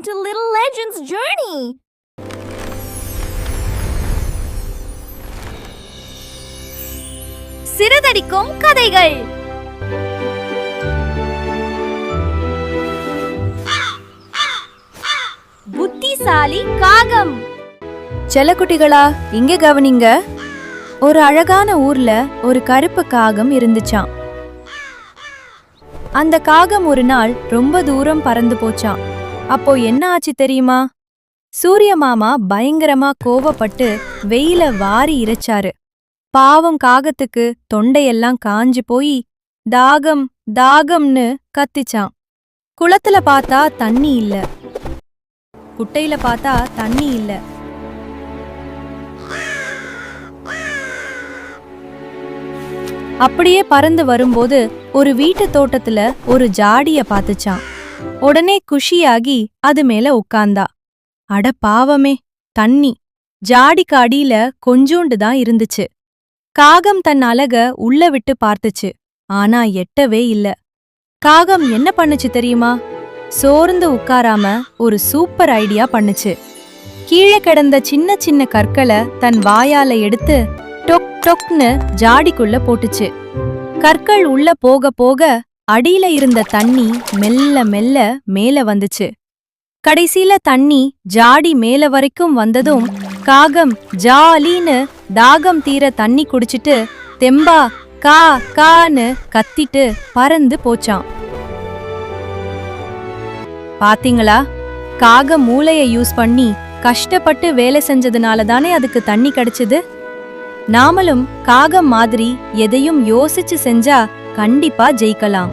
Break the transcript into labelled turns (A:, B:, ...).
A: Welcome to Little Legends Journey! சிறுதடிக்கும் கதைகள். புத்திசாலி காகம்.
B: செல்லக்குட்டிகளா, இங்க கவனிங்க. ஒரு அழகான ஊர்ல ஒரு கருப்பு காகம் இருந்துச்சாம். அந்த காகம் ஒரு நாள் ரொம்ப தூரம் பறந்து போச்சாம். அப்போ என்ன ஆச்சு தெரியுமா? சூரிய மாமா பயங்கரமா கோவப்பட்டு வெயில வாரி இறைச்சாரு. பாவம் காகத்துக்கு தொண்டையெல்லாம் காஞ்சு போய் தாகம் தாகம்னு கத்திச்சான். குளத்துல பார்த்தா தண்ணி இல்ல, குட்டையில பார்த்தா தண்ணி இல்ல. அப்படியே பறந்து வரும்போது ஒரு வீட்டு தோட்டத்துல ஒரு ஜாடிய பாத்துச்சான். உடனே குஷியாகி அது மேல உட்கார்ந்தா. அட பாவமே, தண்ணி! ஜாடிக்கு அடியில கொஞ்சோண்டு தான் இருந்துச்சு. காகம் தன் அலக உள்ள விட்டு பார்த்துச்சு. ஆனா எட்டவே இல்ல. காகம் என்ன பண்ணுச்சு தெரியுமா? சோர்ந்து உட்காராம ஒரு சூப்பர் ஐடியா பண்ணுச்சு. கீழே கிடந்த சின்ன சின்ன கற்களை தன் வாயால எடுத்து டொக் டொக்னு ஜாடிக்குள்ள போட்டுச்சு. கற்கள் உள்ள போக போக அடியில இருந்த தண்ணி மெல்ல மெல்ல மேல வந்துச்சு. கடைசியில தண்ணி ஜாடி மேல வரைக்கும் வந்ததும் காகம் ஜாலின்னு தாகம் தீர தண்ணி குடிச்சிட்டு தெம்பா கா கான்னு கத்திட்டு பறந்து போச்சான். பாத்தீங்களா? காகம் மூளைய யூஸ் பண்ணி கஷ்டப்பட்டு வேலை செஞ்சதுனால தானே அதுக்கு தண்ணி கிடைச்சது. நாமளும் காகம் மாதிரி எதையும் யோசிச்சு செஞ்சா கண்டிப்பா ஜெயிக்கலாம்.